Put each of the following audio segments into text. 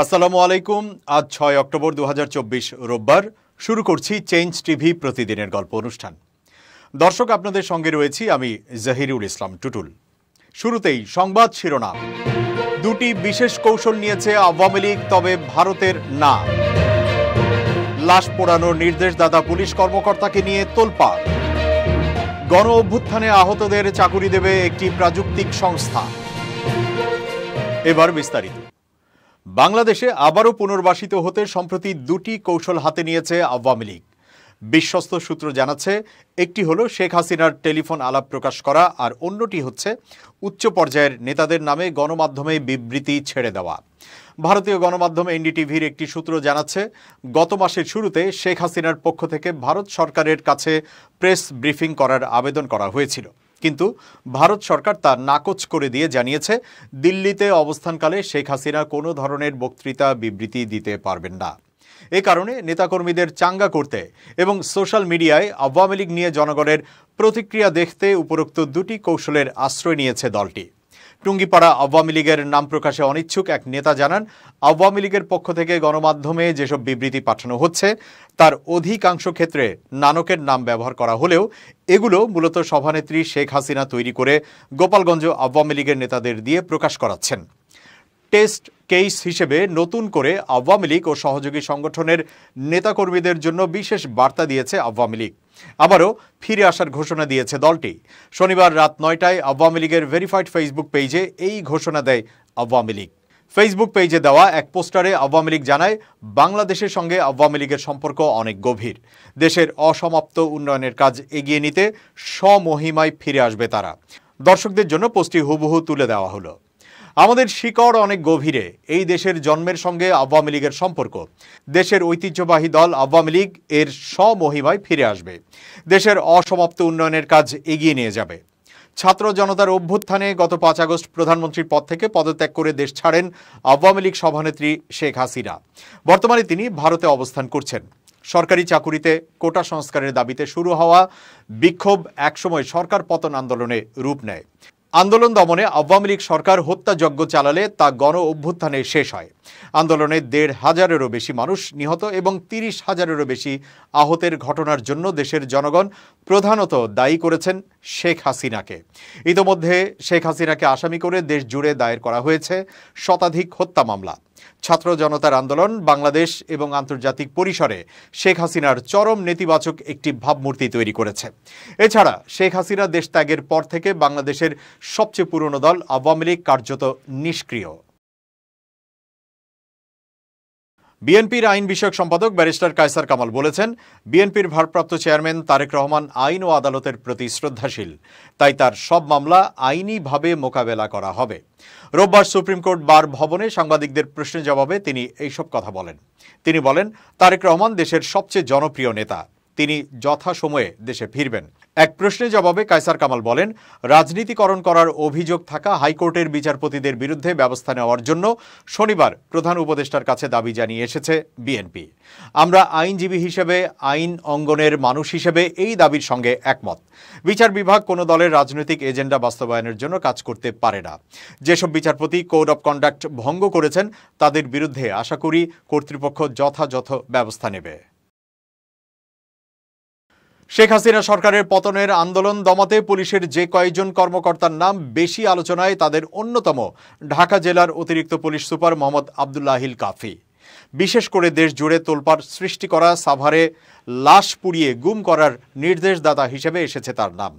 আসসালামু আলাইকুম। আজ ৬ অক্টোবর ২০২৪ রোববার। শুরু করছি চেঞ্জ টিভি প্রতিদিনের গল্প অনুষ্ঠান। দর্শক, আপনাদের সঙ্গে রয়েছি আমি জাহিরুল ইসলাম টুটুল। শুরুতেই সংবাদ শিরোনাম। দুটি বিশেষ কৌশল নিয়েছে আওয়ামী লীগ, তবে ভারতের না। লাশ পোড়ানোর নির্দেশদাতা পুলিশ কর্মকর্তাকে নিয়ে তোলপাড়। গণ অভ্যুত্থানে আহতদের চাকুরি দেবে একটি প্রাযুক্তিক সংস্থা। এবার বিস্তারিত। বাংলাদেশে আবারও পুনর্বাসিত হতে সম্প্রতি দুটি কৌশল হাতে নিয়েছে আওয়ামী লীগ। বিশ্বস্ত সূত্র জানাচ্ছে, একটি হলো শেখ হাসিনার টেলিফোন আলাপ প্রকাশ করা, আর অন্যটি হচ্ছে উচ্চ পর্যায়ের নেতাদের নামে গণমাধ্যমে বিবৃতি ছেড়ে দেওয়া। ভারতীয় গণমাধ্যম এনডিটিভির একটি সূত্র জানাচ্ছে, গত মাসের শুরুতে শেখ হাসিনার পক্ষ থেকে ভারত সরকারের কাছে প্রেস ব্রিফিং করার আবেদন করা হয়েছিল, কিন্তু ভারত সরকার তা নাকচ করে দিয়ে জানিয়েছে দিল্লিতে অবস্থানকালে শেখ হাসিনা কোনো ধরনের বক্তৃতা বিবৃতি দিতে পারবেন না। এ কারণে নেতাকর্মীদের চাঙ্গা করতে এবং সোশ্যাল মিডিয়ায় আওয়ামী লীগ নিয়ে জনগণের প্রতিক্রিয়া দেখতে উপরোক্ত দুটি কৌশলের আশ্রয় নিয়েছে দলটি। টুঙ্গিপাড়া আওয়ামী লীগের নাম প্রকাশে অনিচ্ছুক এক নেতা জানান, আওয়ামী লীগের পক্ষ থেকে গণমাধ্যমে যেসব বিবৃতি পাঠানো হচ্ছে তার অধিকাংশ ক্ষেত্রে নানকের নাম ব্যবহার করা হলেও এগুলো মূলত সভানেত্রী শেখ হাসিনা তৈরি করে গোপালগঞ্জ আওয়ামী লীগের নেতাদের দিয়ে প্রকাশ করাচ্ছেন। টেস্ট কেস হিসেবে নতুন করে আওয়ামী লীগ ও সহযোগী সংগঠনের নেতাকর্মীদের জন্য বিশেষ বার্তা দিয়েছে আওয়ামী লীগ। আবারও ফিরে আসার ঘোষণা দিয়েছে দলটি। শনিবার রাত ৯টায় আওয়ামী লীগের ভেরিফাইড ফেসবুক পেজে এই ঘোষণা দেয় আওয়ামী লীগ। ফেসবুক পেজে দেওয়া এক পোস্টারে আওয়ামী লীগ জানায়, বাংলাদেশের সঙ্গে আওয়ামী লীগের সম্পর্ক অনেক গভীর। দেশের অসমাপ্ত উন্নয়নের কাজ এগিয়ে নিতে স্বমহিমায় ফিরে আসবে তারা। দর্শকদের জন্য পোস্টটি হুবহু তুলে দেওয়া হলো। আমাদের শিকড় অনেক গভীরে। এই দেশের জন্মের সঙ্গে আওয়ামী লীগের সম্পর্ক। দেশের ঐতিহ্যবাহী দল আওয়ামী লীগ এর স্বমহিমায় ফিরে আসবে। দেশের অসমাপ্ত উন্নয়নের কাজ এগিয়ে নিয়ে যাবে। ছাত্র জনতার অভ্যুত্থানে গত ৫ আগস্ট প্রধানমন্ত্রীর পদ থেকে পদত্যাগ করে দেশ ছাড়েন আওয়ামী লীগ সভানেত্রী শেখ হাসিনা। বর্তমানে তিনি ভারতে অবস্থান করছেন। সরকারি চাকুরিতে কোটা সংস্কারের দাবিতে শুরু হওয়া বিক্ষোভ একসময় সরকার পতন আন্দোলনে রূপ নেয়। আন্দোলন দমনে আওয়ামী লীগ সরকার হত্যাযজ্ঞ চালালে তা গণ অভ্যুত্থানে শেষ হয়। আন্দোলনে ১৫০০-এরও বেশি মানুষ নিহত এবং ৩০,০০০-এরও বেশি আহতের ঘটনার জন্য দেশের জনগণ প্রধানত দায়ী করেছেন শেখ হাসিনাকে। ইতোমধ্যে শেখ হাসিনাকে আসামি করে দেশ জুড়ে দায়ের করা হয়েছে শতাধিক হত্যা মামলা। ছাত্র জনতার আন্দোলন বাংলাদেশ এবং আন্তর্জাতিক পরিসরে শেখ হাসিনার চরম নেতিবাচক একটি ভাবমূর্তি তৈরি করেছে। এছাড়া শেখ হাসিনা দেশ ত্যাগের পর থেকে বাংলাদেশের সবচেয়ে পুরনো দল আওয়ামী লীগ কার্যত নিষ্ক্রিয়। বিএনপির আইন বিষয়ক সম্পাদক ব্যারিস্টার কায়সার কামাল বলেছেন, বিএনপির ভারপ্রাপ্ত চেয়ারম্যান তারেক রহমান আইন ও আদালতের প্রতি শ্রদ্ধাশীল, তাই তার সব মামলা আইনিভাবে মোকাবেলা করা হবে। রোববার সুপ্রিম কোর্ট বার ভবনে সাংবাদিকদের প্রশ্নের জবাবে তিনি এইসব কথা বলেন। তিনি বলেন, তারেক রহমান দেশের সবচেয়ে জনপ্রিয় নেতা, তিনি যথাসময়ে দেশে ফিরবেন। এক প্রশ্নের জবাবে কায়সার কামাল বলেন, রাজনীতিকরণ করার অভিযোগ থাকা হাইকোর্টের বিচারপতিদের বিরুদ্ধে ব্যবস্থা নেওয়ার জন্য শনিবার প্রধান উপদেষ্টার কাছে দাবি জানিয়ে এসেছে বিএনপি। আমরা আইনজীবী হিসেবে, আইন অঙ্গনের মানুষ হিসেবে এই দাবির সঙ্গে একমত। বিচার বিভাগ কোনো দলের রাজনৈতিক এজেন্ডা বাস্তবায়নের জন্য কাজ করতে পারে না। যেসব বিচারপতি কোড অব কন্ডাক্ট ভঙ্গ করেছেন তাদের বিরুদ্ধে আশা করি কর্তৃপক্ষ যথাযথ ব্যবস্থা নেবে। শেখ হাসিনা সরকারের পতনের আন্দোলন দমাতে পুলিশের যে কয়েকজন কর্মকর্তার নাম বেশি আলোচনায় তাদের অন্যতম ঢাকা জেলার অতিরিক্ত পুলিশ সুপার মোহাম্মদ আবদুল্লাহিল কাফি। বিশেষ করে দেশ জুড়ে তোলপাড় সৃষ্টি করা সাভারে লাশ পুড়িয়ে গুম করার নির্দেশদাতা হিসেবে এসেছে তার নাম।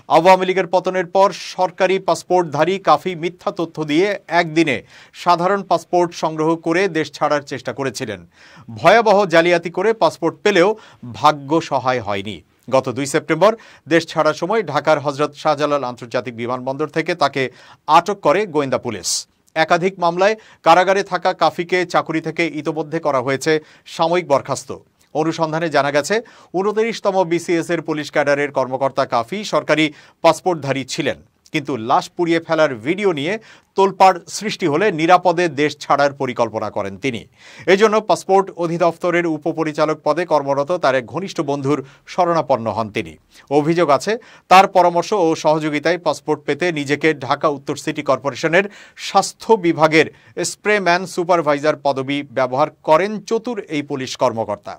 আওয়ামী লীগের পতনের পর সরকারি পাসপোর্টধারী কাফি মিথ্যা তথ্য দিয়ে একদিনে সাধারণ পাসপোর্ট সংগ্রহ করে দেশ ছাড়ার চেষ্টা করেছিলেন। ভয়াবহ জালিয়াতি করে পাসপোর্ট পেলেও ভাগ্য সহায় হয়নি। গত ২ সেপ্টেম্বর দেশ ছাড়ার সময় ঢাকার হযরত শাহজালাল আন্তর্জাতিক বিমানবন্দর থেকে তাকে আটক করে গোয়েন্দা পুলিশ। একাধিক মামলায় কারাগারে থাকা কাফিকে চাকুরি থেকে ইতোমধ্যে করা হয়েছে সাময়িক বরখাস্ত। অনুসন্ধানে জানা গেছে ২৯তম বিসিএস এর পুলিশ ক্যাডারের কর্মকর্তা কাফি সরকারি পাসপোর্টধারী ছিলেন। কিন্তু লাশ পুড়িয়ে ফেলার ভিডিও নিয়ে তোলপাড় সৃষ্টি হলে নিরাপদে দেশ ছাড়ার পরিকল্পনা করেন তিনি। এজন্য পাসপোর্ট অধিদপ্তরের উপপরিচালক পদে কর্মরত তার এক ঘনিষ্ঠ বন্ধুর শরণাপন্ন হন তিনি। অভিযোগ আছে, তার পরামর্শ ও সহযোগিতায় পাসপোর্ট পেতে নিজেকে ঢাকা উত্তর সিটি কর্পোরেশনের স্বাস্থ্য বিভাগের স্প্রেম্যান সুপারভাইজার পদবি ব্যবহার করেন চতুর এই পুলিশ কর্মকর্তা।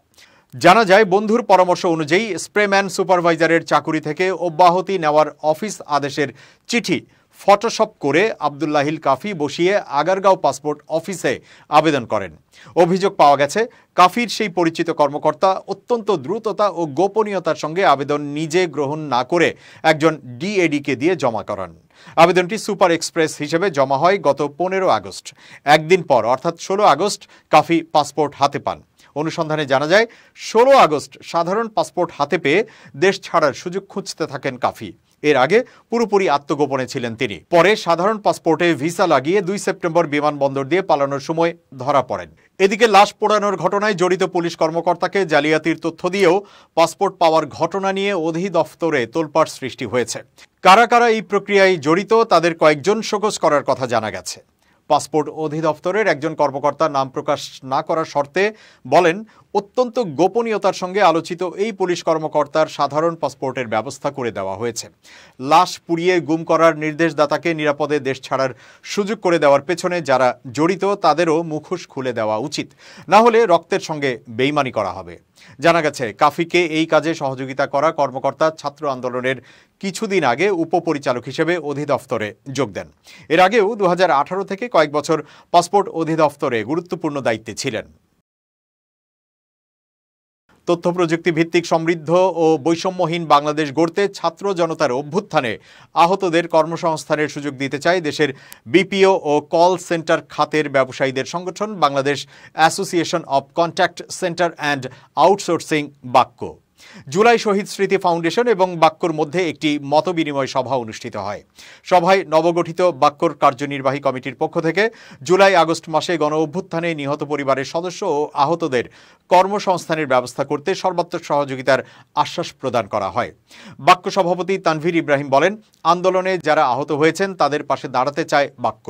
জানা যায়, বন্ধুর পরামর্শ অনুযায়ী স্প্রেম্যান সুপারভাইজারের চাকুরি থেকে অব্যাহতি নেওয়ার অফিস আদেশের চিঠি ফটোশপ করে আবদুল্লাহিল কাফি বসিয়ে আগারগাঁও পাসপোর্ট অফিসে আবেদন করেন। অভিযোগ পাওয়া গেছে, কাফির সেই পরিচিত কর্মকর্তা অত্যন্ত দ্রুততা ও গোপনীয়তার সঙ্গে আবেদন নিজে গ্রহণ না করে একজন ডিএডিকে দিয়ে জমা করান। আবেদনটি সুপার এক্সপ্রেস হিসেবে জমা হয় গত 15 আগস্ট। একদিন পর অর্থাৎ 16 আগস্ট কাফি পাসপোর্ট হাতে পান। অনুসন্ধানে জানা যায়, 16 আগস্ট সাধারণ পাসপোর্ট হাতে পেয়ে দেশ ছাড়ার সুযোগ খুঁজতে থাকেন কাফি। এর আগে পুরোপুরি আত্মগোপনে ছিলেন তিনি। পরে সাধারণ পাসপোর্টে ভিসা লাগিয়ে 2 সেপ্টেম্বর বিমানবন্দর দিয়ে পালানোর সময় ধরা পড়েন। এদিকে লাশ পোড়ানোর ঘটনায় জড়িত পুলিশ কর্মকর্তাকে জালিয়াতির তথ্য দিয়েও পাসপোর্ট পাওয়ার ঘটনা নিয়ে অধিদপ্তরে তোলপাড় সৃষ্টি হয়েছে। কারা কারা এই প্রক্রিয়ায় জড়িত তাদের কয়েকজন শোকজ করার কথা জানা গেছে। পাসপোর্ট অধিদপ্তরের একজন কর্মকর্তা নাম প্রকাশ না করার শর্তে বলেন, অত্যন্ত গোপনীয়তার সঙ্গে আলোচিত এই পুলিশ কর্মকর্তার সাধারণ পাসপোর্টের ব্যবস্থা করে দেওয়া হয়েছে। লাশ পুড়িয়ে গুম করার নির্দেশদাতাকে নিরাপদে দেশ ছাড়ার সুযোগ করে দেওয়ার পেছনে যারা জড়িত তাদেরও মুখোশ খুলে দেওয়া উচিত, না হলে রক্তের সঙ্গে বেইমানি করা হবে। জানা গেছে, কাফিকে এই কাজে সহযোগিতা করা কর্মকর্তা ছাত্র আন্দোলনের কিছুদিন আগে উপপরিচালক হিসেবে অধিদপ্তরে যোগ দেন। এর আগেও 2018 থেকে কয়েক বছর পাসপোর্ট অধিদপ্তরে গুরুত্বপূর্ণ দায়িত্বে ছিলেন। তথ্য প্রযুক্তি ভিত্তিক সমৃদ্ধ ও বৈষম্যহীন বাংলাদেশ গড়তে ছাত্র জনতার অভ্যুত্থানে আহতদের কর্মসংস্থানের সুযোগ দিতে চায় দেশের বিপিও ও কল সেন্টার খাতের ব্যবসায়ীদের সংগঠন Bangladesh association of contact centre and outsourcing বাক্য। জুলাই শহীদ স্মৃতি ফাউন্ডেশন এবং বাক্যর মধ্যে একটি মতবিনিময় সভা অনুষ্ঠিত হয়। সভায় নবগঠিত বাক্যর কার্যনির্বাহী কমিটির পক্ষ থেকে জুলাই আগস্ট মাসে গণ অভ্যুত্থানে নিহত পরিবারের সদস্য ও আহতদের কর্মসংস্থানের ব্যবস্থা করতে সর্বাত্মক সহযোগিতার আশ্বাস প্রদান করা হয়। বাক্য সভাপতি তানভীর ইব্রাহিম বলেন, আন্দোলনে যারা আহত হয়েছেন তাদের পাশে দাঁড়াতে চায় বাক্য।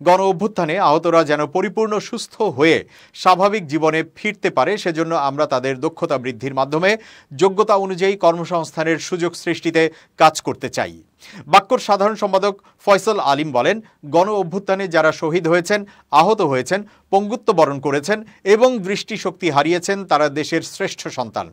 গণ অভ্যুত্থানে আহতরা যেন পরিপূর্ণ সুস্থ হয়ে স্বাভাবিক জীবনে ফিরতে পারে, সেজন্য আমরা তাদের দক্ষতা বৃদ্ধির মাধ্যমে যোগ্যতা অনুযায়ী কর্মসংস্থানের সুযোগ সৃষ্টিতে কাজ করতে চাই। বাক্যর সাধারণ সম্পাদক ফয়সাল আলিম বলেন, গণ অভ্যুত্থানে যারা শহীদ হয়েছেন, আহত হয়েছেন, পঙ্গুত্ব বরণ করেছেন এবং দৃষ্টিশক্তি হারিয়েছেন তারা দেশের শ্রেষ্ঠ সন্তান।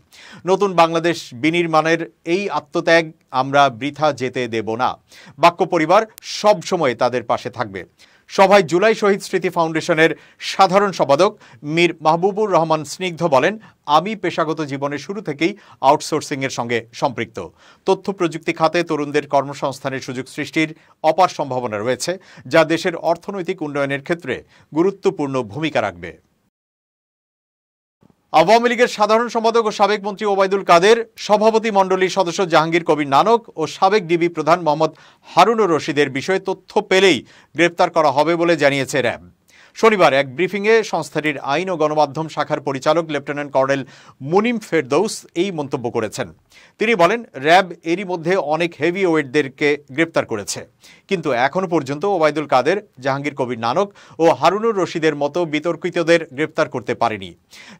নতুন বাংলাদেশ বিনির্মাণের এই আত্মত্যাগ আমরা বৃথা যেতে দেব না। বাক্য পরিবার সব সময় তাদের পাশে থাকবে। সভায় জুলাই শহীদ স্মৃতি ফাউন্ডেশনের সাধারণ সম্পাদক মীর মাহবুবুর রহমান স্নিগ্ধ বলেন, আমি পেশাগত জীবনের শুরু থেকেই আউটসোর্সিংয়ের সঙ্গে সম্পৃক্ত। তথ্য প্রযুক্তি খাতে তরুণদের কর্মসংস্থানের সুযোগ সৃষ্টির অপার সম্ভাবনা রয়েছে, যা দেশের অর্থনৈতিক উন্নয়নের ক্ষেত্রে গুরুত্বপূর্ণ ভূমিকা রাখবে। আওয়ামী লীগের সাধারণ সম্পাদক ও সাবেক মন্ত্রী ওবায়দুল কাদের, সভাপতি মণ্ডলীর সদস্য জাহাঙ্গীর কবির নানক ও সাবেক ডিবি প্রধান মোহাম্মদ হারুনুর রশিদের বিষয়ে তথ্য পেলেই গ্রেপ্তার করা হবে বলে জানিয়েছে র্যাব। শনিবার এক ব্রিফিংয়ে সংস্থাটির আইন ও গণমাধ্যম শাখার পরিচালক লেফটেন্যান্ট কর্নেল মুনিম ফেরদৌস এই মন্তব্য করেছেন। তিনি বলেন, র্যাব এরই মধ্যে অনেক হেভি ওয়েটদেরকে গ্রেপ্তার করেছে, কিন্তু এখনও পর্যন্ত ওবায়দুল কাদের, জাহাঙ্গীর কবির নানক ও হারুনুর রশিদের মতো বিতর্কিতদের গ্রেপ্তার করতে পারেনি।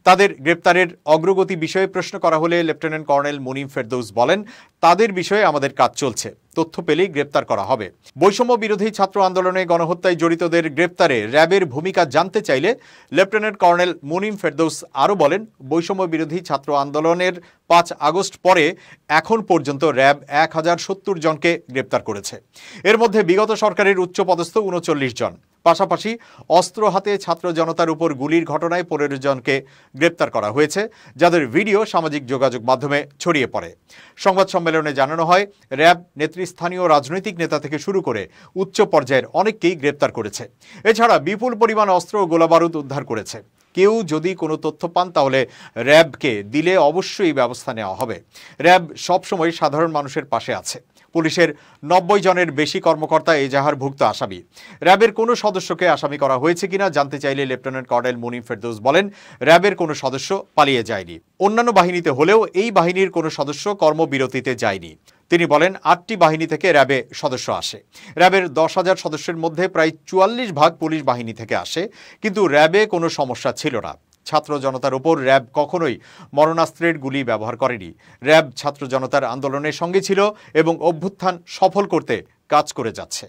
তাদের গ্রেপ্তারের অগ্রগতি বিষয়ে প্রশ্ন করা হলে লেফটেন্যান্ট কর্নেল মুনিম ফেরদৌস বলেন, তাদের বিষয়ে আমাদের কাজ চলছে, তথ্য পেলেই গ্রেপ্তার করা হবে। বৈষম্য বিরোধী ছাত্র আন্দোলনে গণহত্যায় জড়িতদের গ্রেপ্তারে র্যাবের ভূমিকা জানতে চাইলে লেফটেন্যান্ট কর্নেল মুনিম ফেরদৌস আরও বলেন, বৈষম্য বিরোধী ছাত্র আন্দোলনের 5 আগস্ট পরে এখন পর্যন্ত র্যাব 1070 জনকে গ্রেপ্তার করেছে। এর মধ্যে বিগত সরকারের উচ্চপদস্থ 39 জন, পাশাপাশি অস্ত্র হাতে ছাত্র জনতার উপর গুলির ঘটনায় 15 জনকে গ্রেপ্তার করা হয়েছে, যাদের ভিডিও সামাজিক যোগাযোগ মাধ্যমে ছড়িয়ে পড়ে। সংবাদ সম্মেলনে জানানো হয়, র্যাব নেতৃস্থানীয় রাজনৈতিক নেতা থেকে শুরু করে উচ্চ পর্যায়ের অনেককেই গ্রেপ্তার করেছে। এছাড়া বিপুল পরিমাণ অস্ত্র ও গোলাবারুদ উদ্ধার করেছে। কেউ যদি কোনো তথ্য পান তাহলে র্যাবকে দিলে অবশ্যই ব্যবস্থা নেওয়া হবে। র্যাব সবসময় সাধারণ মানুষের পাশে আছে। পুলিশের 90 জনের বেশি কর্মকর্তা এজাহারভুক্ত আসামি। র্যাবের কোনো সদস্যকে আসামি করা হয়েছে কিনা জানতে চাইলে লেফটেন্যান্ট কর্নেল মুনিম ফেরদৌস বলেন, র্যাবের কোনো সদস্য পালিয়ে যায়নি। অন্যান্য বাহিনীতে হলেও এই বাহিনীর কোনো সদস্য কর্মবিরতিতে যায়নি। তিনি বলেন ৮টি বাহিনী থেকে র্যাবে সদস্য আসে। র্যাবের ১০,০০০ সদস্যের মধ্যে প্রায় ৪৪% পুলিশ বাহিনী থেকে আসে, কিন্তু র্যাবে কোনো সমস্যা ছিল না। ছাত্র জনতার ওপর র্যাব কখনোই মরণাস্ত্রের গুলি ব্যবহার করেনি। র্যাব ছাত্র জনতার আন্দোলনের সঙ্গে ছিল এবং অভ্যুত্থান সফল করতে কাজ করে যাচ্ছে।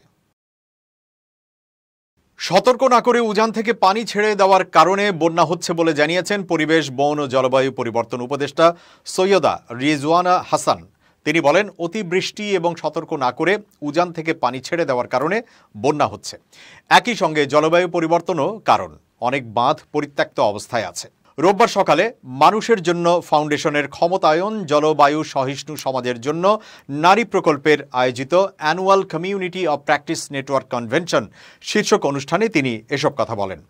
সতর্ক না করে উজান থেকে পানি ছেড়ে দেওয়ার কারণে বন্যা হচ্ছে বলে জানিয়েছেন পরিবেশ, বন ও জলবায়ু পরিবর্তন উপদেষ্টা সৈয়দা রিজওয়ানা হাসান। তিনি বলেন, অতিবৃষ্টি এবং সতর্ক না করে উজান থেকে পানি ছেড়ে দেওয়ার কারণে বন্যা হচ্ছে। একই সঙ্গে জলবায়ু পরিবর্তনও কারণ। অনেক বাঁধ পরিত্যক্ত অবস্থায় আছে। রোববার সকালে মানুষের জন্য ফাউন্ডেশনের ক্ষমতায়ন জলবায়ু সহিষ্ণু সমাজের জন্য নারী প্রকল্পের আয়োজিত annual community of practice network convention শীর্ষক অনুষ্ঠানে তিনি এসব কথা বলেন।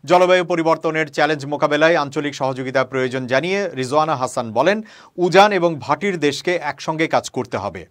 জলবায়ু পরিবর্তনের চ্যালেঞ্জ মোকাবেলায় আঞ্চলিক সহযোগিতা প্রয়োজন জানিয়ে রিজওয়ানা হাসান বলেন, উজান এবং ভাটির দেশকে একসঙ্গে কাজ করতে হবে।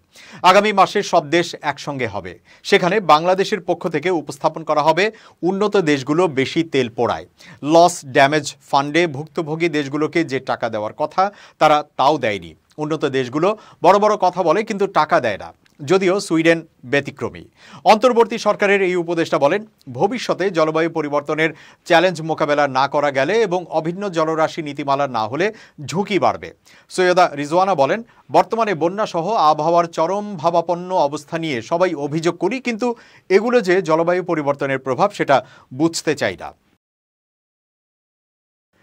আগামী মাসে সব দেশ একসঙ্গে হবে। সেখানে বাংলাদেশের পক্ষ থেকে উপস্থাপন করা হবে উন্নত দেশগুলো বেশি তেল পোড়ায়। লস ড্যামেজ ফান্ডে ভুক্তভোগী দেশগুলোকে যে টাকা দেওয়ার কথা তারা তাও দেয়নি। উন্নত দেশগুলো বড় বড় কথা বলে কিন্তু টাকা দেয় না, যদিও সুইডেন ব্যতিক্রমী। অন্তর্বর্তী সরকারের এই উপদেষ্টা বলেন, ভবিষ্যতে জলবায়ু পরিবর্তনের চ্যালেঞ্জ মোকাবেলা না করা গেলে এবং অভিন্ন জলরাশি নীতিমালা না হলে ঝুঁকি বাড়বে। সৈয়দা রিজওয়ানা বলেন, বর্তমানে বন্যাসহ আবহাওয়ার চরম ভাবাপন্ন অবস্থা নিয়ে সবাই অভিযোগ করি, কিন্তু এগুলো যে জলবায়ু পরিবর্তনের প্রভাব সেটা বুঝতে চাই না।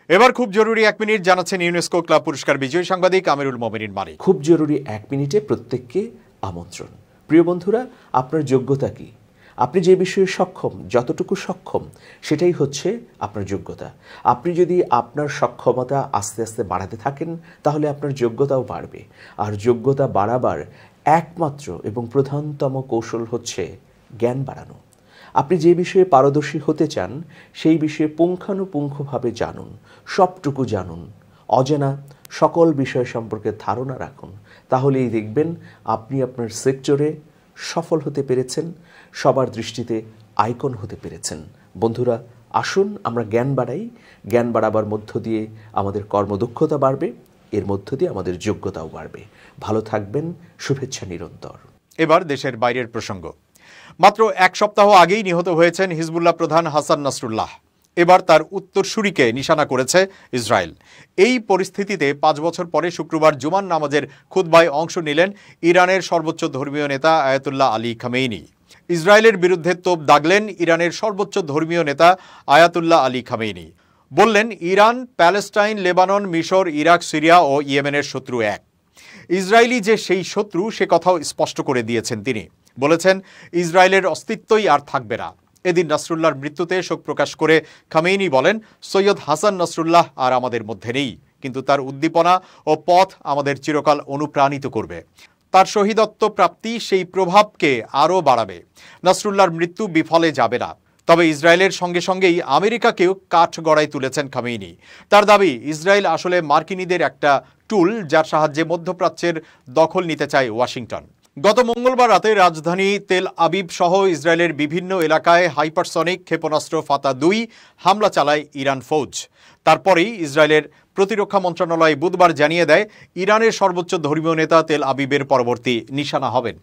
এবার খুব জরুরি 1 মিনিট জানাচ্ছেন ইউনেস্কো ক্লাব পুরস্কার বিজয়ী সাংবাদিক আমিরুল মোমিনিন মানিক। খুব জরুরি 1 মিনিটে প্রত্যেককে আমন্ত্রণ। প্রিয় বন্ধুরা, আপনার যোগ্যতা কি? আপনি যে বিষয়ে সক্ষম, যতটুকু সক্ষম সেটাই হচ্ছে আপনার যোগ্যতা। আপনি যদি আপনার সক্ষমতা আস্তে আস্তে বাড়াতে থাকেন তাহলে আপনার যোগ্যতাও বাড়বে। আর যোগ্যতা বাড়াবার একমাত্র এবং প্রধানতম কৌশল হচ্ছে জ্ঞান বাড়ানো। আপনি যে বিষয়ে পারদর্শী হতে চান সেই বিষয়ে পুঙ্খানুপুঙ্খভাবে জানুন, সবটুকু জানুন, অজানা সকল বিষয় সম্পর্কে ধারণা রাখুন। তাহলেই দেখবেন আপনি আপনার সেক্টরে সফল হতে পেরেছেন, সবার দৃষ্টিতে আইকন হতে পেরেছেন। বন্ধুরা, আসুন আমরা জ্ঞান বাড়াই। জ্ঞান বাড়াবার মধ্য দিয়ে আমাদের কর্মদক্ষতা বাড়বে, এর মধ্য দিয়ে আমাদের যোগ্যতাও বাড়বে। ভালো থাকবেন, শুভেচ্ছা নিরন্তর। এবার দেশের বাইরের প্রসঙ্গ। মাত্র 1 সপ্তাহ আগেই নিহত হয়েছেন হিজবুল্লাহ প্রধান হাসান নাসরুল্লাহ। এবার তার উত্তরসূরিকে নিশানা করেছে ইসরায়েল। এই পরিস্থিতিতে 5 বছর পরে শুক্রবার জুমার নামাজের খুতবায় অংশ নিলেন ইরানের সর্বোচ্চ ধর্মীয় নেতা আয়াতুল্লাহ আলী খামেইনি। ইসরায়েলের বিরুদ্ধে তোপ দাগলেন ইরানের সর্বোচ্চ ধর্মীয় নেতা আয়াতুল্লাহ আলী খামেইনি। বললেন, ইরান, প্যালেস্টাইন, লেবানন, মিশর, ইরাক, সিরিয়া ও ইয়েমেনের শত্রু এক। ইসরায়েলি যে সেই শত্রু সে কথাও স্পষ্ট করে দিয়েছেন তিনি। বলেছেন, ইসরায়েলের অস্তিত্বই আর থাকবে না। এদিন নাসরুল্লাহর মৃত্যুতে শোক প্রকাশ করে খামেইনি বলেন, সৈয়দ হাসান নাসরুল্লাহ আর আমাদের মধ্যে নেই, কিন্তু তার উদ্দীপনা ও পথ আমাদের চিরকাল অনুপ্রাণিত করবে। তার শহীদত্ব প্রাপ্তি সেই প্রভাবকে আরও বাড়াবে। নাসরুল্লাহর মৃত্যু বিফলে যাবে না। তবে ইসরায়েলের সঙ্গে সঙ্গেই আমেরিকাকেও কাঠগড়ায় তুলেছেন খামেইনি। তার দাবি, ইসরায়েল আসলে মার্কিনীদের একটা টুল, যার সাহায্যে মধ্যপ্রাচ্যের দখল নিতে চায় ওয়াশিংটন। গত মঙ্গলবার রাতে রাজধানী তেল আবিব সহ ইসরায়েলের বিভিন্ন এলাকায় হাইপারসনিক ক্ষেপণাস্ত্র ফাতা-2 হামলা চালায় ইরান ফৌজ। তারপরেই ইসরায়েলের প্রতিরক্ষা মন্ত্রণালয় বুধবার জানিয়ে দেয়, ইরানের সর্বোচ্চ ধর্মীয় নেতা তেল আবিবের পরবর্তী নিশানা হবেন।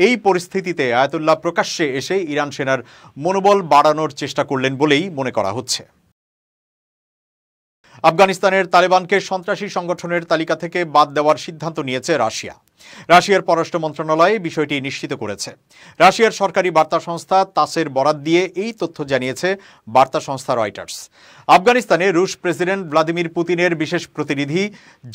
এই পরিস্থিতিতে আয়াতুল্লাহ প্রকাশ্যে এসে ইরান সেনার মনোবল বাড়ানোর চেষ্টা করলেন বলেই মনে করা হচ্ছে। আফগানিস্তানের তালেবানকে সন্ত্রাসী সংগঠনের তালিকা থেকে বাদ দেওয়ার সিদ্ধান্ত নিয়েছে রাশিয়া। রাশিয়ার পররাষ্ট্র মন্ত্রণালয় বিষয়টি নিশ্চিত করেছে। রাশিয়ার সরকারি বার্তা সংস্থা তাসের বরাত দিয়ে এই তথ্য জানিয়েছে বার্তা সংস্থা রয়টার্স। আফগানিস্তানে রুশ প্রেসিডেন্ট ভ্লাদিমির পুতিনের বিশেষ প্রতিনিধি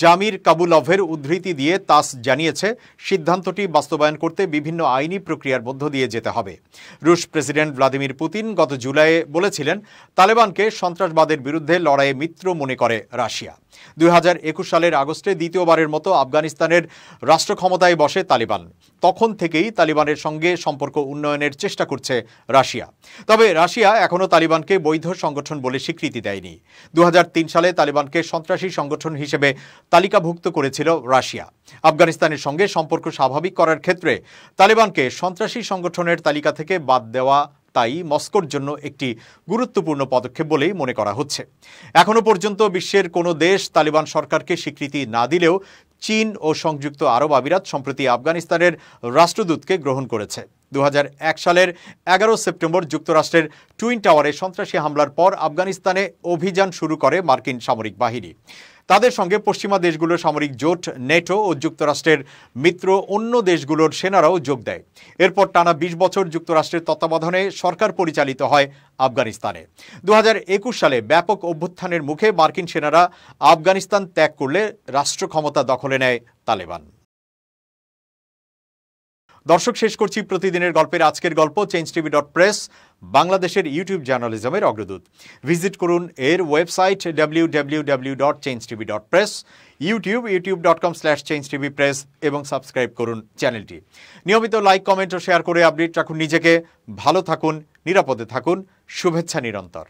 জামির কাবুলভের উদ্ধৃতি দিয়ে তাস জানিয়েছে, সিদ্ধান্তটি বাস্তবায়ন করতে বিভিন্ন আইনি প্রক্রিয়ার মধ্য দিয়ে যেতে হবে। রুশ প্রেসিডেন্ট ভ্লাদিমির পুতিন গত জুলাইয়ে বলেছিলেন, তালেবানকে সন্ত্রাসবাদের বিরুদ্ধে লড়াইয়ে মিত্র মনে করে রাশিয়া। 2021 সালের আগস্টে দ্বিতীয়বারের মতো আফগানিস্তানের রাষ্ট্র ক্ষমতায় বসে তালিবান। তখন থেকেই তালিবানের সঙ্গে সম্পর্ক উন্নয়নের চেষ্টা করছে রাশিয়া। তবে রাশিয়া এখনও তালিবানকে বৈধ সংগঠন বলে স্বীকৃতি দেয়নি। 2003 সালে তালিবানকে সন্ত্রাসী সংগঠন হিসেবে তালিকাভুক্ত করেছিল রাশিয়া। আফগানিস্তানের সঙ্গে সম্পর্ক স্বাভাবিক করার ক্ষেত্রে তালিবানকে সন্ত্রাসী সংগঠনের তালিকা থেকে বাদ দেওয়া তাই মস্কোর জন্য একটি গুরুত্বপূর্ণ পদক্ষেপ বলেই মনে করা হচ্ছে। এখনো পর্যন্ত বিশ্বের কোনো দেশ তালিবান সরকারকে স্বীকৃতি না দিলেও চীন ও সংযুক্ত আরব আমিরাত সম্প্রতি আফগানিস্তানের রাষ্ট্রদূতকে গ্রহণ করেছে। 2001 সালের 11 সেপ্টেম্বর যুক্তরাষ্ট্রের টুইন টাওয়ারে সন্ত্রাসী হামলার পর আফগানিস্তানে অভিযান শুরু করে মার্কিন সামরিক বাহিনী। তাদের সঙ্গে পশ্চিমা দেশগুলোর সামরিক জোট নেটো ও যুক্তরাষ্ট্রের মিত্র অন্য দেশগুলোর সেনারাও যোগ দেয়। এরপর টানা 20 বছর যুক্তরাষ্ট্রের তত্ত্বাবধানে সরকার পরিচালিত হয় আফগানিস্তানে। 2021 সালে ব্যাপক অভ্যুত্থানের মুখে মার্কিন সেনারা আফগানিস্তান ত্যাগ করলে রাষ্ট্র ক্ষমতা দখলে নেয় তালেবান। দর্শক, শেষ করছি প্রতিদিনের গল্পের আজকের গল্প changetv.press, বাংলাদেশের ইউটিউব জার্নালিজমের অগ্রদূত। ভিজিট করুন এর ওয়েবসাইট www.changetv.press, ইউটিউব youtube.com/changetvpress এবং সাবস্ক্রাইব করুন চ্যানেলটি। নিয়মিত লাইক, কমেন্ট ও শেয়ার করে আপডেট রাখুন নিজেকে। ভালো থাকুন, নিরাপদে থাকুন। শুভেচ্ছা নিরন্তর।